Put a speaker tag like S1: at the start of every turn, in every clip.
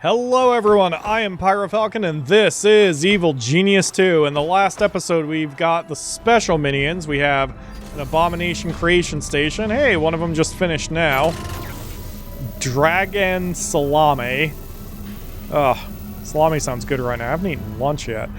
S1: Hello everyone, I am PyroFalkon and this is Evil Genius 2. In the last episode we've got the special minions. We have an Abomination Creation Station. Hey, one of them just finished now. Dragon Salami. Ugh, salami sounds good right now. I haven't eaten lunch yet.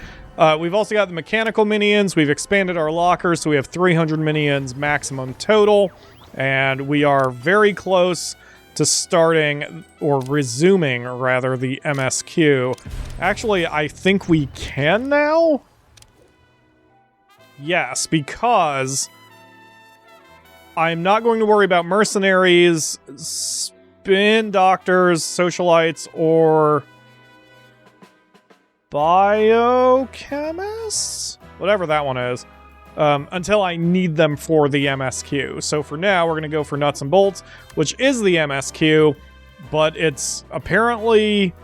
S1: We've also got the mechanical minions. We've expanded our lockers, so we have 300 minions maximum total. And we are very close to starting, or resuming, rather, the MSQ. Actually, I think we can now? Yes, because I'm not going to worry about mercenaries, spin doctors, socialites, or biochemists? Whatever that one is. Until I need them for the MSQ. So for now, we're going to go for nuts and bolts, which is the MSQ, but it's apparently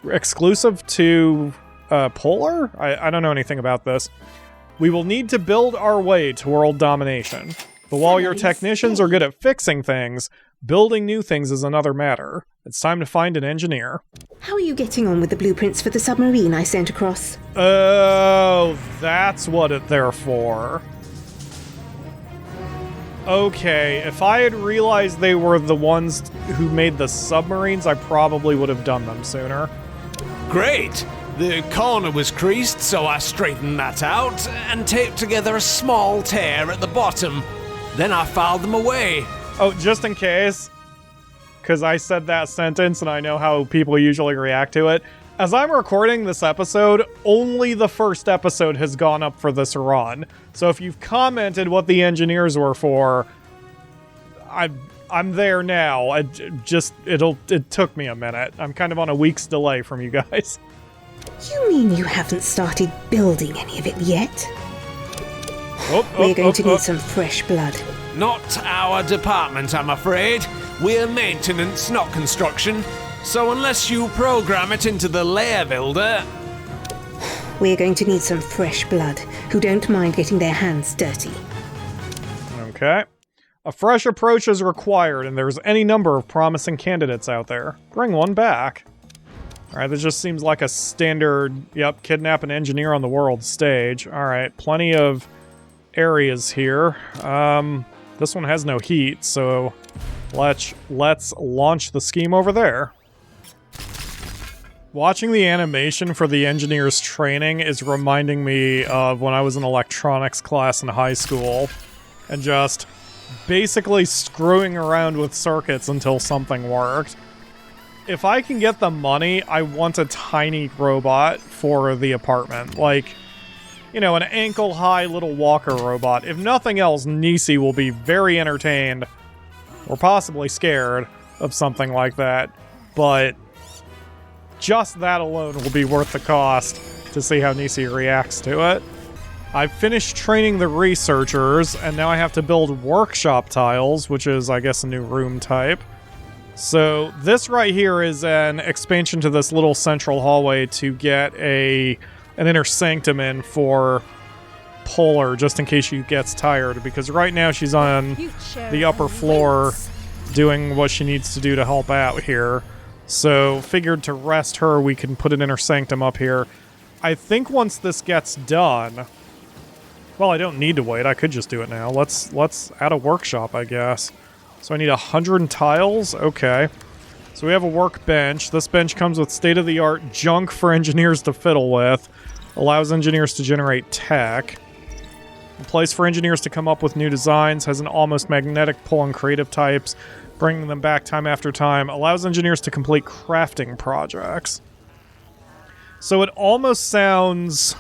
S1: exclusive to Polar? I don't know anything about this. We will need to build our way to world domination. But while your technicians are good at fixing things, building new things is another matter. It's time to find an engineer.
S2: How are you getting on with the blueprints for the submarine I sent across?
S1: Oh, that's what they're for. Okay, if I had realized they were the ones who made the submarines, I probably would have done them sooner.
S3: Great! The corner was creased, so I straightened that out and taped together a small tear at the bottom. Then I filed them away.
S1: Oh, just in case, because I said that sentence and I know how people usually react to it. As I'm recording this episode, only the first episode has gone up for this run. So if you've commented what the engineers were for, I'm there now. It took me a minute. I'm kind of on a week's delay from you guys.
S2: You mean you haven't started building any of it yet? We're going to need some fresh blood.
S3: Not our department, I'm afraid. We're maintenance, not construction. So unless you program it into the layer builder...
S2: We're going to need some fresh blood, who don't mind getting their hands dirty.
S1: Okay. A fresh approach is required, and there's any number of promising candidates out there. Bring one back. Alright, this just seems like a standard, kidnap an engineer on the world stage. Alright, plenty of areas here. This one has no heat, so let's launch the scheme over there. Watching the animation for the engineer's training is reminding me of when I was in electronics class in high school and just basically screwing around with circuits until something worked. If I can get the money, I want a tiny robot for the apartment. Like, you know, an ankle-high little walker robot. If nothing else, Nisi will be very entertained, or possibly scared, of something like that. But just that alone will be worth the cost to see how Nisi reacts to it. I've finished training the researchers, and now I have to build workshop tiles, which is, I guess, a new room type. So this right here is an expansion to this little central hallway to get an inner sanctum in for Polar, just in case she gets tired, because right now she's on the upper floor doing what she needs to do to help out here. So figured to rest her, we can put an inner sanctum up here. I think once this gets done... Well, I don't need to wait, I could just do it now. Let's add a workshop, I guess. So I need 100 tiles? Okay. So we have a workbench. This bench comes with state-of-the-art junk for engineers to fiddle with. Allows engineers to generate tech. A place for engineers to come up with new designs. Has an almost magnetic pull on creative types. Bringing them back time after time. Allows engineers to complete crafting projects. So it almost sounds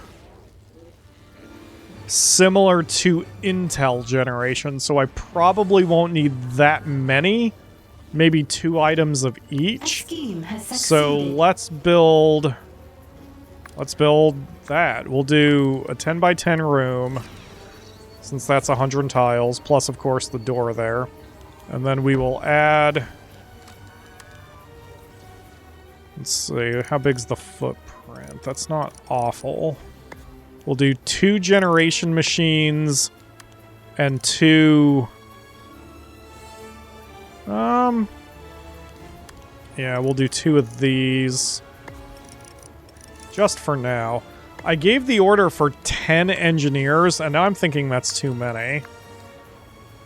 S1: similar to Intel generation, so I probably won't need that many. Maybe 2 items of each. So let's build that. We'll do a 10 by 10 room, since that's 100 tiles, plus of course the door there. And then we will add... Let's see, how big's the footprint? That's not awful. We'll do 2 generation machines and 2 Yeah, we'll do 2 of these. Just for now. I gave the order for 10 engineers, and now I'm thinking that's too many.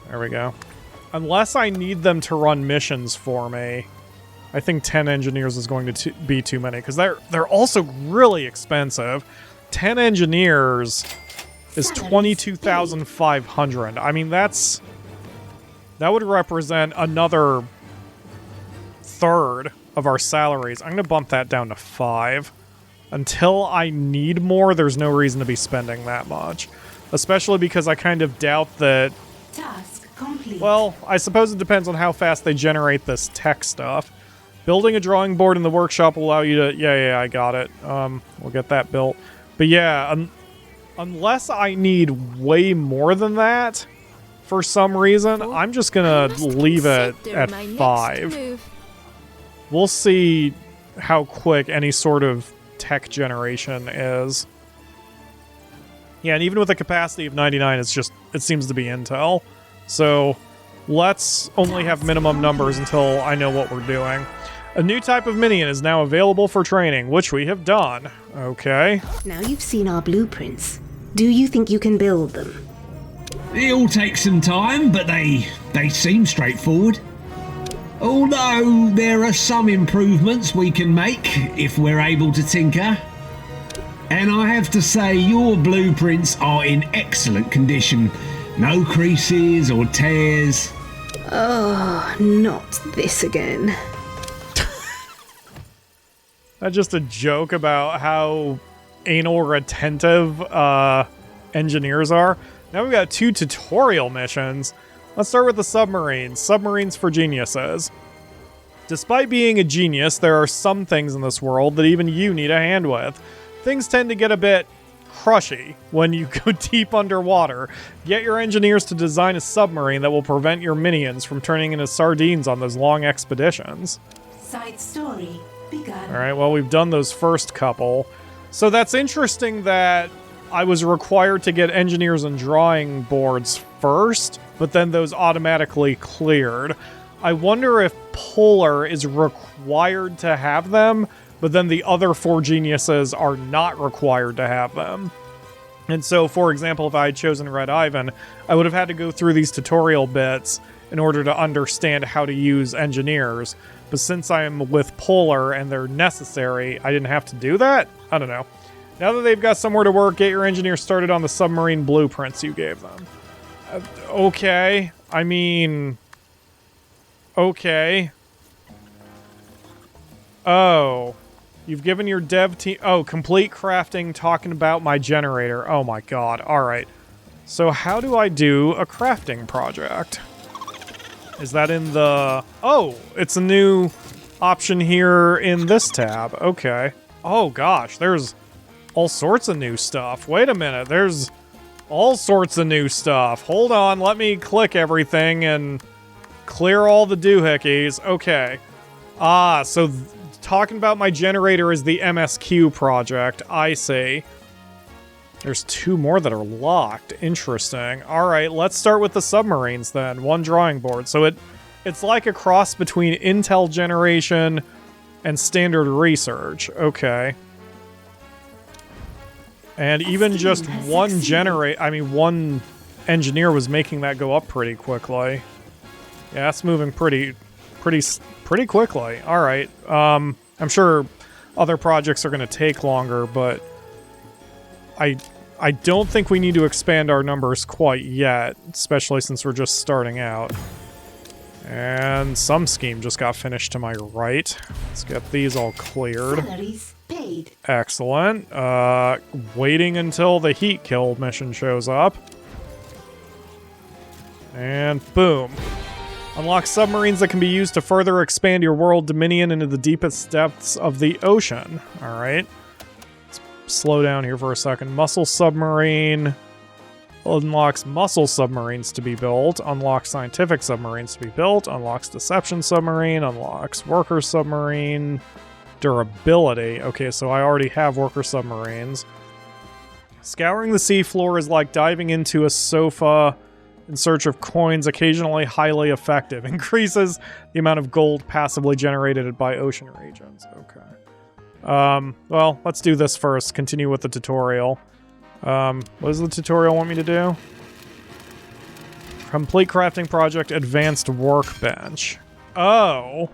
S1: There we go. Unless I need them to run missions for me, I think 10 engineers is going to be too many, because they're also really expensive. 10 engineers is 22,500. I mean, that would represent another third of our salaries. I'm going to bump that down to 5. Until I need more, there's no reason to be spending that much. Especially because I kind of doubt that...
S2: Task complete.
S1: Well, I suppose it depends on how fast they generate this tech stuff. Building a drawing board in the workshop will allow you to... Yeah, I got it. We'll get that built. But yeah, unless I need way more than that, for some reason, I'm just gonna leave it at 5. We'll see how quick any sort of tech generation is. Yeah, and even with a capacity of 99, it seems to be intel. So let's only have minimum numbers until I know what we're doing. A new type of minion is now available for training, which we have done. Okay.
S2: Now you've seen our blueprints. Do you think you can build them?
S4: It'll take some time, but they seem straightforward. Although there are some improvements we can make if we're able to tinker. And I have to say your blueprints are in excellent condition. No creases or tears.
S2: Oh, not this again.
S1: That's just a joke about how anal retentive engineers are. Now we've got 2 tutorial missions. Let's start with the Submarines. Submarines for geniuses. Despite being a genius, there are some things in this world that even you need a hand with. Things tend to get a bit crushy when you go deep underwater. Get your engineers to design a submarine that will prevent your minions from turning into sardines on those long expeditions.
S2: Side story begun.
S1: Alright, well, we've done those first couple. So that's interesting that I was required to get engineers and drawing boards first, but then those automatically cleared. I wonder if Polar is required to have them, but then the other 4 geniuses are not required to have them. And so, for example, if I had chosen Red Ivan, I would have had to go through these tutorial bits in order to understand how to use engineers. But since I am with Polar and they're necessary, I didn't have to do that? I don't know. Now that they've got somewhere to work, get your engineers started on the submarine blueprints you gave them. Okay. I mean... Okay. Oh. You've given your dev team... Oh, complete crafting, talking about my generator. Oh my god. Alright. So how do I do a crafting project? Is that in the... Oh! It's a new option here in this tab. Okay. Oh gosh, there's all sorts of new stuff. Wait a minute, there's all sorts of new stuff. Hold on, let me click everything and clear all the doohickeys. Okay. So talking about my generator is the MSQ project. I see. There's 2 more that are locked. Interesting. Alright, let's start with the submarines then. 1 drawing board. So it's like a cross between intel generation and standard research. Okay. And even just one one engineer was making that go up pretty quickly. Yeah, that's moving pretty quickly. All right. I'm sure other projects are going to take longer, but I don't think we need to expand our numbers quite yet, especially since we're just starting out. And some scheme just got finished to my right. Let's get these all cleared.
S2: Salaries paid.
S1: Excellent. Waiting until the heat kill mission shows up. And boom. Unlock submarines that can be used to further expand your world dominion into the deepest depths of the ocean. Alright. Let's slow down here for a second. Muscle submarine unlocks muscle submarines to be built. Unlocks scientific submarines to be built. Unlocks deception submarine. Unlocks worker submarine. Durability. Okay, so I already have worker submarines. Scouring the seafloor is like diving into a sofa in search of coins, occasionally highly effective. Increases the amount of gold passively generated by ocean regions. Okay. Well, let's do this first. Continue with the tutorial. What does the tutorial want me to do? Complete crafting project, advanced workbench. Oh.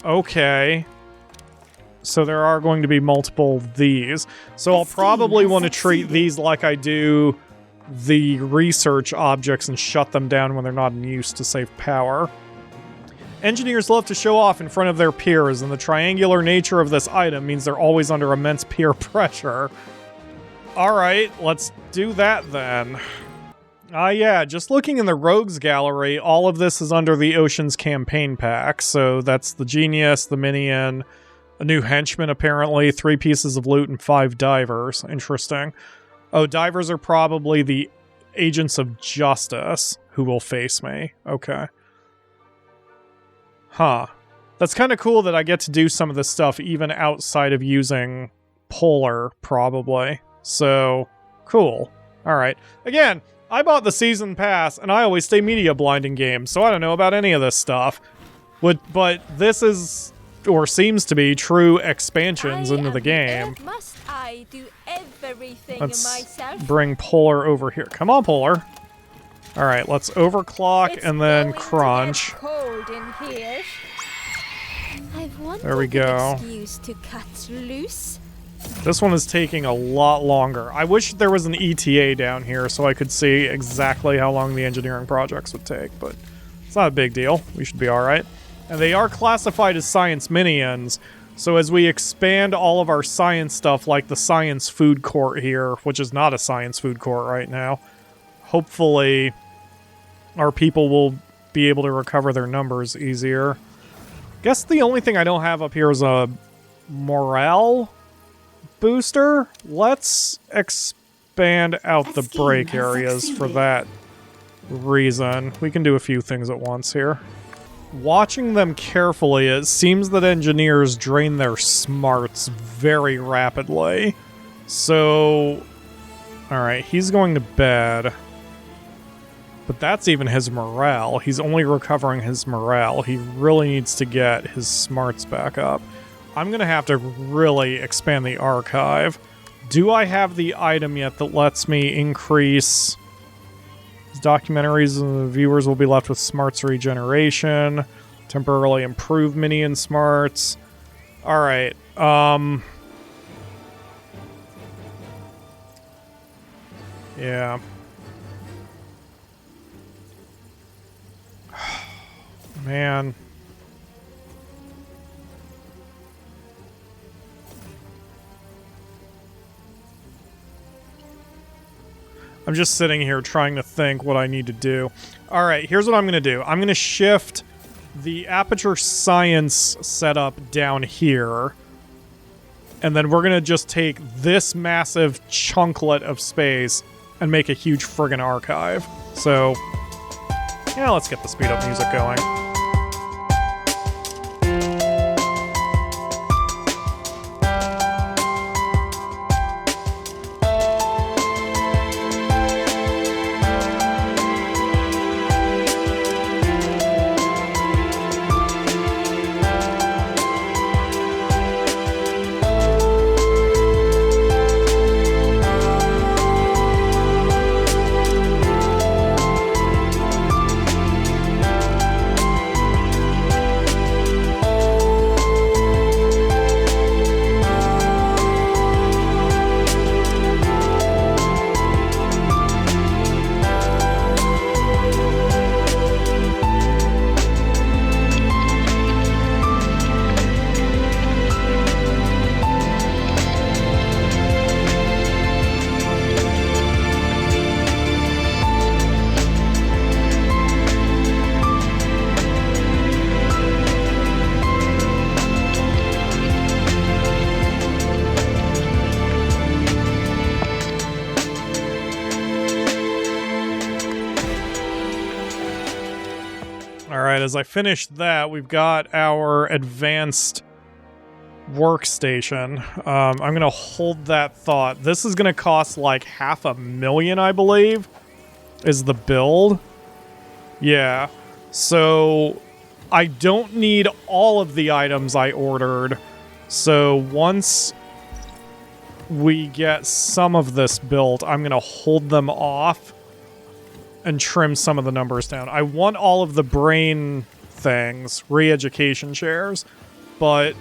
S1: Okay. So there are going to be multiple of these. So I'll probably want to treat these like I do the research objects and shut them down when they're not in use to save power. Engineers love to show off in front of their peers, and the triangular nature of this item means they're always under immense peer pressure. Alright, let's do that then. Yeah, just looking in the Rogues Gallery, all of this is under the Oceans Campaign Pack. So that's the Genius, the Minion, a new henchman apparently, 3 pieces of loot, and 5 divers. Interesting. Oh, divers are probably the agents of justice who will face me. Okay. Huh. That's kind of cool that I get to do some of this stuff even outside of using Polar, probably. So, cool. Alright. Again, I bought the season pass, and I always stay media blind in games, so I don't know about any of this stuff. But this is, or seems to be, true expansions into the game.
S5: Must I do everything
S1: Let's
S5: myself?
S1: bring Polar over here. Come on, Polar. Alright, let's overclock
S5: It's
S1: and then
S5: going to
S1: crunch.
S5: get cold in here. I've wanted
S1: There we go.
S5: an excuse to cut loose.
S1: This one is taking a lot longer. I wish there was an ETA down here so I could see exactly how long the engineering projects would take, but it's not a big deal. We should be alright. And they are classified as science minions, so as we expand all of our science stuff, like the science food court here, which is not a science food court right now, hopefully our people will be able to recover their numbers easier. Guess the only thing I don't have up here is a morale booster. Let's expand out the break areas for that reason. We can do a few things at once here. Watching them carefully, it seems that engineers drain their smarts very rapidly. So, alright, he's going to bed. But that's even his morale. He's only recovering his morale. He really needs to get his smarts back up. I'm going to have to really expand the archive. Do I have the item yet that lets me increase documentaries, and the viewers will be left with smarts regeneration, temporarily improve minion smarts? Alright, yeah. Man. I'm just sitting here trying to think what I need to do. Alright, here's what I'm going to do. I'm going to shift the Aperture Science setup down here. And then we're going to just take this massive chunklet of space and make a huge friggin' archive. So, yeah, let's get the speed up music going. Alright, as I finish that, we've got our advanced workstation. I'm going to hold that thought. This is going to cost like $500,000, I believe, is the build. Yeah. So I don't need all of the items I ordered. So once we get some of this built, I'm going to hold them off and trim some of the numbers down. I want all of the brain things, re-education chairs, but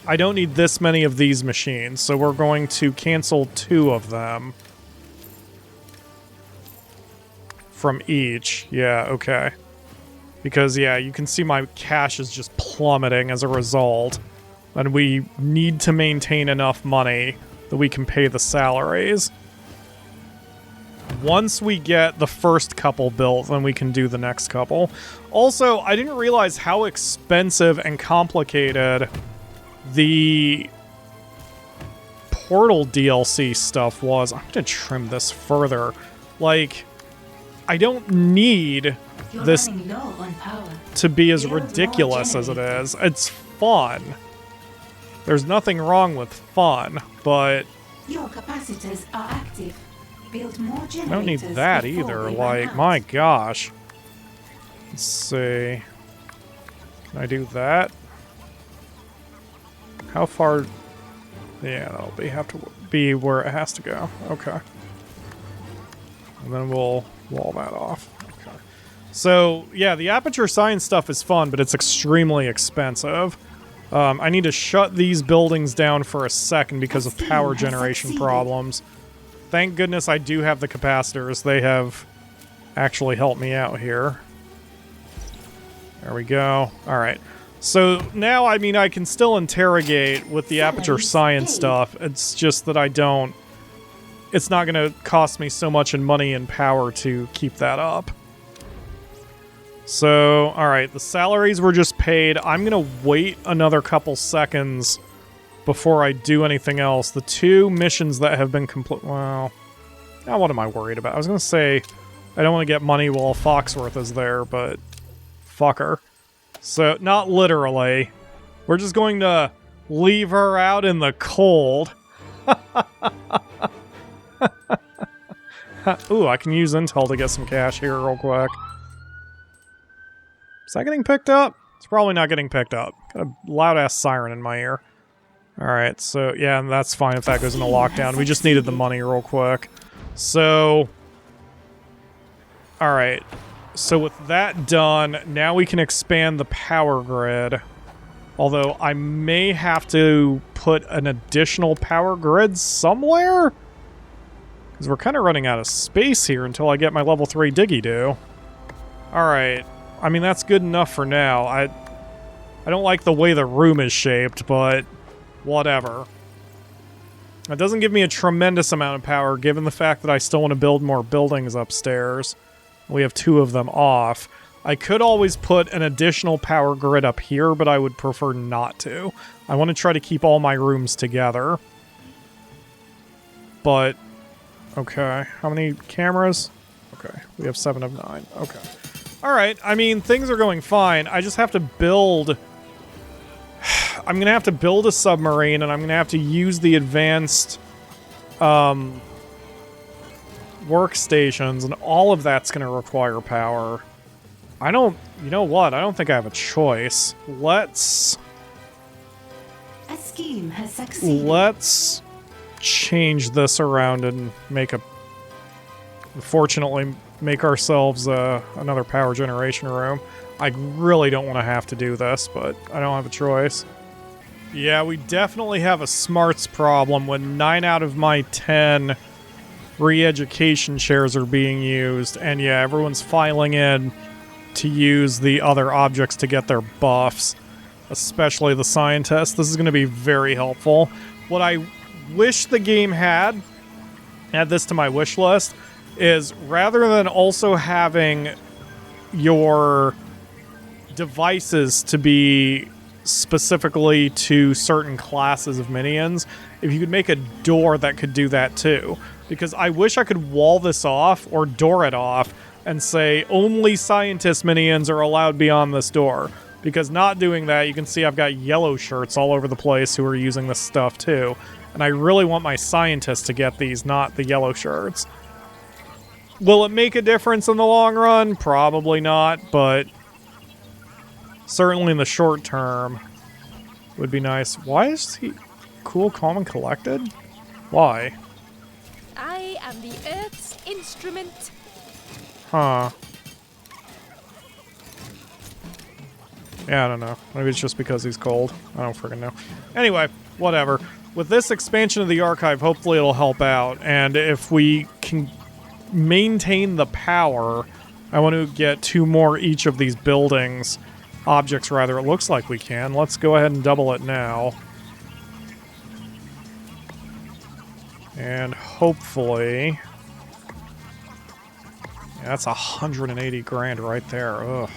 S1: I don't need this many of these machines, so we're going to cancel 2 of them from each. Yeah, okay. Because, yeah, you can see my cash is just plummeting as a result. And we need to maintain enough money that we can pay the salaries. Once we get the first couple built, then we can do the next couple. Also, I didn't realize how expensive and complicated the Portal DLC stuff was. I'm gonna trim this further. Like, I don't need this to be as ridiculous as it is. It's fun. There's nothing wrong with fun, but
S2: your capacitors are active. Build more generators.
S1: I don't need that either. Like, my gosh. Let's see. Can I do that? How far? Yeah, that'll have to be where it has to go. Okay. And then we'll wall that off. Okay. So, yeah, the aperture science stuff is fun, but it's extremely expensive. I need to shut these buildings down for a second because of power generation problems. Thank goodness I do have the capacitors. They have actually helped me out here. There we go. Alright. So now, I mean, I can still interrogate with the aperture science stuff. It's just that I don't... It's not going to cost me so much in money and power to keep that up. So, alright, the salaries were just paid. I'm going to wait another couple seconds before I do anything else. The 2 missions that have been complete... Well, now what am I worried about? I was going to say I don't want to get money while Foxworth is there, but fuck her. So, not literally. We're just going to leave her out in the cold. Ooh, I can use intel to get some cash here real quick. Is that getting picked up? It's probably not getting picked up. Got a loud-ass siren in my ear. Alright, so, yeah, that's fine if that goes into lockdown. We just needed the money real quick. So... Alright. So with that done, now we can expand the power grid. Although, I may have to put an additional power grid somewhere? Because we're kind of running out of space here until I get my level 3 Diggy-Doo. Alright. I mean, that's good enough for now. I don't like the way the room is shaped, but whatever. It doesn't give me a tremendous amount of power, given the fact that I still want to build more buildings upstairs. We have 2 of them off. I could always put an additional power grid up here, but I would prefer not to. I want to try to keep all my rooms together. But, okay. How many cameras? Okay, we have 7 of 9. Okay. Alright, I mean, things are going fine. I just have to build... I'm going to have to build a submarine, and I'm going to have to use the advanced workstations, and all of that's going to require power. I don't... You know what? I don't think I have a choice. Let's...
S2: A scheme has succeeded.
S1: Let's change this around and make a... Unfortunately, make ourselves another power generation room. I really don't want to have to do this, but I don't have a choice. Yeah, we definitely have a smarts problem when 9 out of my 10 re-education chairs are being used, and yeah, everyone's filing in to use the other objects to get their buffs, especially the scientists. This is going to be very helpful. What I wish the game had, add this to my wish list, is rather than also having your devices to be specifically to certain classes of minions, if you could make a door that could do that too. Because I wish I could wall this off or door it off and say only scientist minions are allowed beyond this door. Because not doing that, you can see I've got yellow shirts all over the place who are using this stuff too. And I really want my scientists to get these, not the yellow shirts. Will it make a difference in the long run? Probably not, but certainly in the short term would be nice. Why is he cool, calm, and collected? Why?
S5: I am the Earth's instrument.
S1: Huh. Yeah, I don't know. Maybe it's just because he's cold. I don't freaking know. Anyway, whatever. With this expansion of the archive, hopefully it'll help out. And if we can maintain the power, I want to get 2 more each of these buildings. Objects, rather. It looks like we can. Let's go ahead and double it now. And hopefully... Yeah, that's 180 grand right there. Ugh.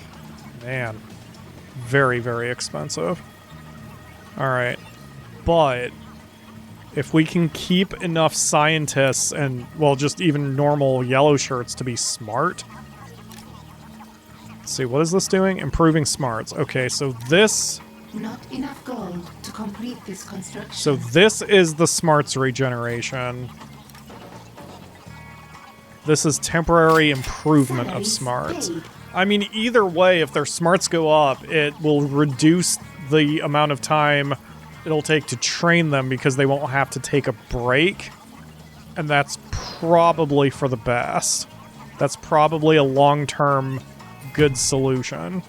S1: Man. Very, very expensive. Alright. But if we can keep enough scientists and, well, just even normal yellow shirts to be smart. Let's see, what is this doing? Improving smarts. Okay, so this...
S2: Not enough gold to complete this construction.
S1: So this is the smarts regeneration. This is temporary improvement of smarts. I mean, either way, if their smarts go up, it will reduce the amount of time it'll take to train them because they won't have to take a break. And that's probably for the best. That's probably a long-term good solution.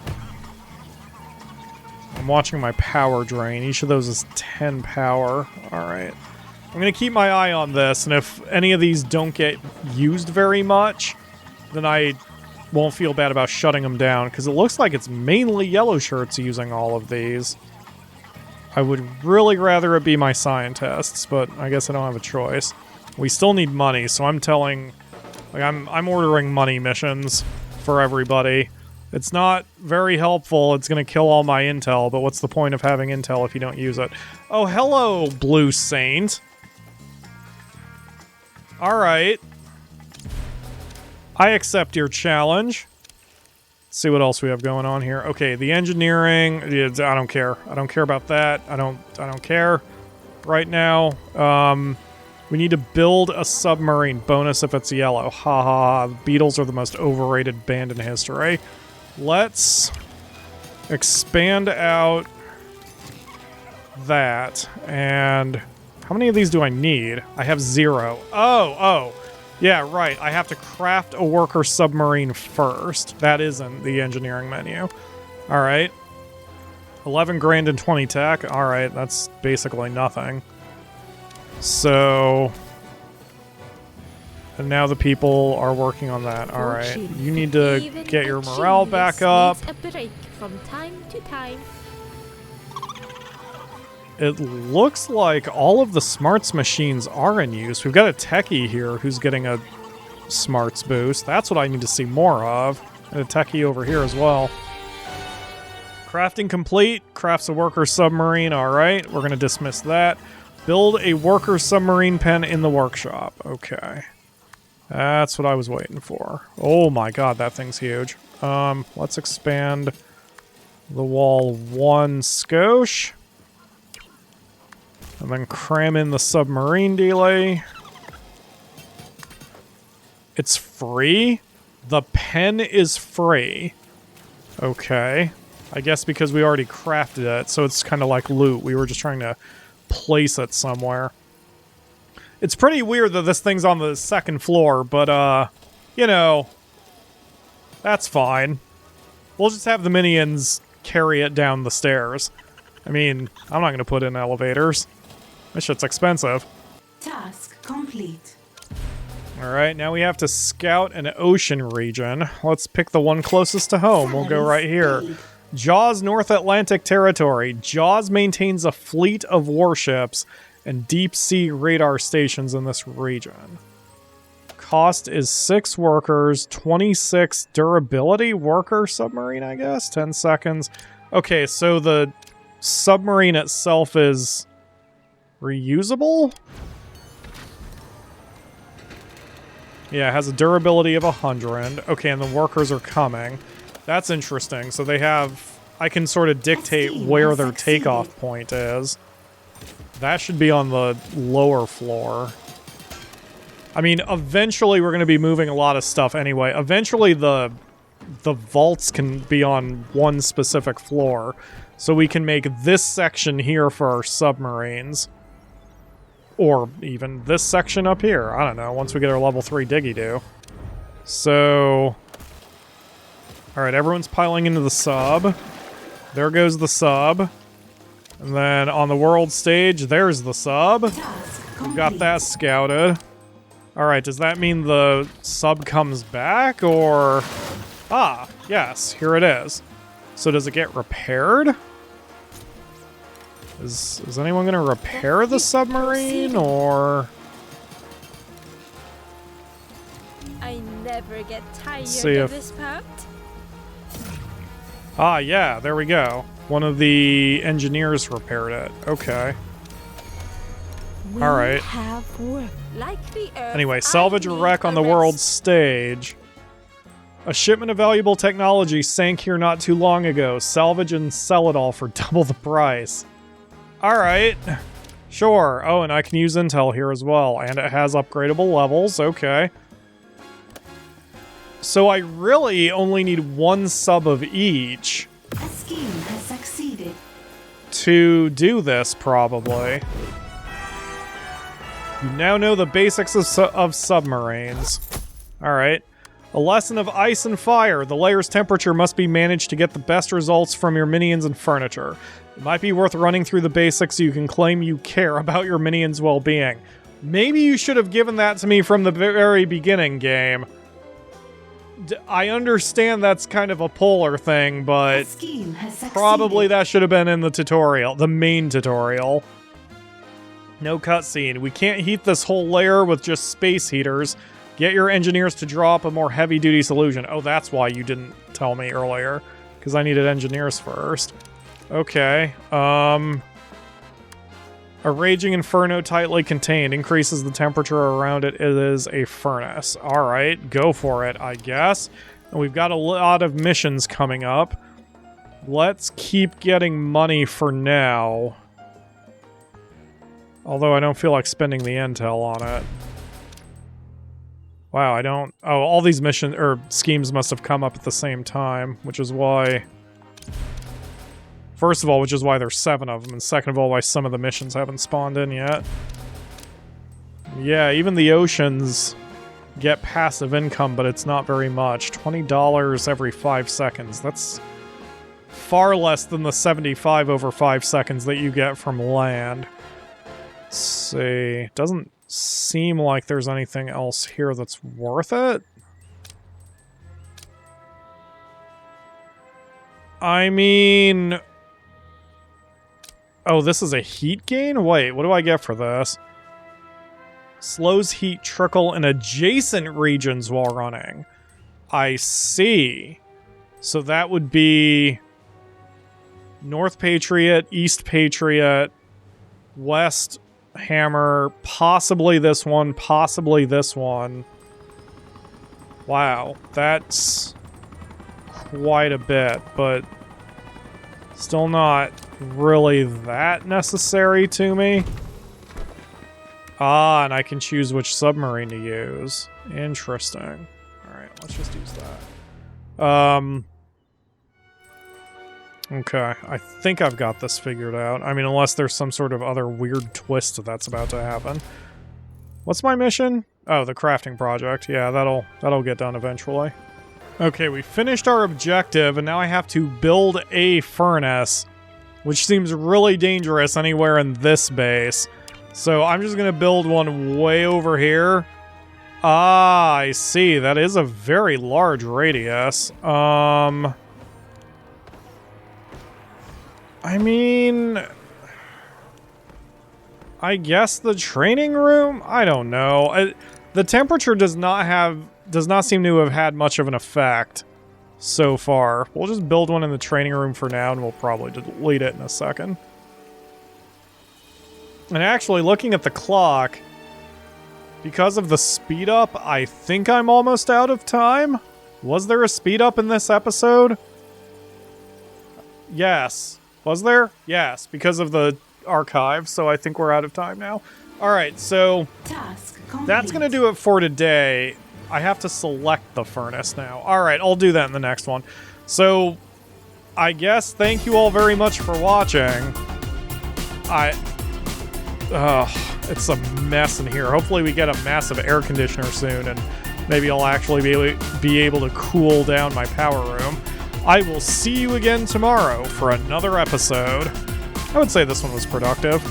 S1: I'm watching my power drain. Each of those is 10 power. Alright. I'm going to keep my eye on this, and if any of these don't get used very much, then I won't feel bad about shutting them down, because it looks like it's mainly yellow shirts using all of these. I would really rather it be my scientists, but I guess I don't have a choice. We still need money, so I'm telling... Like, I'm ordering money missions for everybody. It's not very helpful. It's going to kill all my intel, but what's the point of having intel if you don't use it? Oh, hello, Blue Saint. Alright. I accept your challenge. Let's see what else we have going on here. Okay, the engineering. I don't care. I don't care about that. I don't care right now. We need to build a submarine. Bonus if it's yellow. Ha ha. The Beatles are the most overrated band in history. Let's expand out that. And how many of these do I need? I have 0. Oh. Yeah, right. I have to craft a worker submarine first. That isn't the engineering menu. All right. 11 grand and 20 tech. All right, that's basically nothing. So... And now the people are working on that. All right. You need to get your morale back up.
S5: A break from time to time.
S1: It looks like all of the smarts machines are in use. We've got a techie here who's getting a smarts boost. That's what I need to see more of. And a techie over here as well. Crafting complete. Crafts a worker submarine. All right. We're going to dismiss that. Build a worker submarine pen in the workshop. Okay. That's what I was waiting for. Oh my god, that thing's huge. Let's expand the wall 1 skosh. And then cram in the submarine delay. It's free? The pen is free. Okay. I guess because we already crafted it, so it's kind of like loot. We were just trying to place it somewhere. It's pretty weird that this thing's on the 2nd floor, but, you know, that's fine. We'll just have the minions carry it down the stairs. I mean, I'm not going to put in elevators. This shit's expensive.
S2: Task complete.
S1: Alright, now we have to scout an ocean region. Let's pick the one closest to home. We'll go right here. Jaws North Atlantic Territory. Jaws maintains a fleet of warships and deep-sea radar stations in this region. Cost is 6 workers, 26 durability worker submarine, I guess? 10 seconds. Okay, so the submarine itself is reusable? Yeah, it has a durability of 100. Okay, and the workers are coming. That's interesting. So they have... I can sort of dictate where their takeoff point is. That should be on the lower floor. I mean, eventually we're going to be moving a lot of stuff anyway. Eventually the vaults can be on one specific floor. So we can make this section here for our submarines. Or even this section up here. I don't know, once we get our level 3 diggy-do. So... Alright, everyone's piling into the sub. There goes the sub. And then on the world stage, there's the sub. We've got that scouted. Alright, does that mean the sub comes back, or... Ah, yes, here it is. So does it get repaired? Is anyone going to repair the submarine, or...
S5: I never get tired
S1: see
S5: of
S1: if-
S5: this part.
S1: Ah, yeah, there we go. One of the engineers repaired it. Okay. Alright.
S5: Have work like the earth.
S1: Anyway, salvage a wreck on the world stage. A shipment of valuable technology sank here not too long ago. Salvage and sell it all for double the price. Alright. Sure. Oh, and I can use intel here as well. And it has upgradable levels. Okay. So I really only need one sub of each.
S2: A scheme has succeeded.
S1: To do this, probably. You now know the basics of submarines. Alright. A lesson of ice and fire. The layer's temperature must be managed to get the best results from your minions and furniture. It might be worth running through the basics so you can claim you care about your minions' well-being. Maybe you should have given that to me from the very beginning, game. I understand that's kind of a polar thing, but
S2: Scheme has succeeded.
S1: probably that should have been in the tutorial, the main tutorial. No cutscene. We can't heat this whole layer with just space heaters. Get your engineers to draw up a more heavy-duty solution. Oh, that's why you didn't tell me earlier, because I needed engineers first. Okay, a raging inferno tightly contained increases the temperature around it. It is a furnace. Alright, go for it, I guess. And we've got a lot of missions coming up. Let's keep getting money for now. Although I don't feel like spending the intel on it. Wow, I don't... Oh, all these missions, or schemes must have come up at the same time, which is why... First of all, which is why there's 7 of them, and second of all, why some of the missions haven't spawned in yet. Yeah, even the oceans get passive income, but it's not very much. $20 every 5 seconds. That's far less than the 75 over 5 seconds that you get from land. Let's see. Doesn't seem like there's anything else here that's worth it. I mean... Oh, this is a heat gain? Wait, what do I get for this? Slows heat trickle in adjacent regions while running. I see. So that would be... North Patriot, East Patriot, West Hammer, possibly this one, possibly this one. Wow, that's quite a bit, but still not really that necessary to me. Ah, and I can choose which submarine to use. Interesting. Alright, let's just use that. Okay, I think I've got this figured out. I mean, unless there's some sort of other weird twist that's about to happen. What's my mission? Oh, the crafting project. Yeah, that'll get done eventually. Okay, we finished our objective, and now I have to build a furnace, which seems really dangerous anywhere in this base. So I'm just gonna build one way over here. Ah, I see. That is a very large radius. I mean, I guess the training room? I don't know. The temperature does not seem to have had much of an effect so far. We'll just build one in the training room for now, and we'll probably delete it in a second. And actually, looking at the clock, because of the speed up, I think I'm almost out of time. Was there a speed up in this episode? Yes. Was there? Yes, because of the archive, so I think we're out of time now. Alright, so
S2: Task
S1: that's going to do it for today. I have to select the furnace now. Alright, I'll do that in the next one. So, I guess thank you all very much for watching. It's a mess in here. Hopefully we get a massive air conditioner soon, and maybe I'll actually be able to cool down my power room. I will see you again tomorrow for another episode. I would say this one was productive.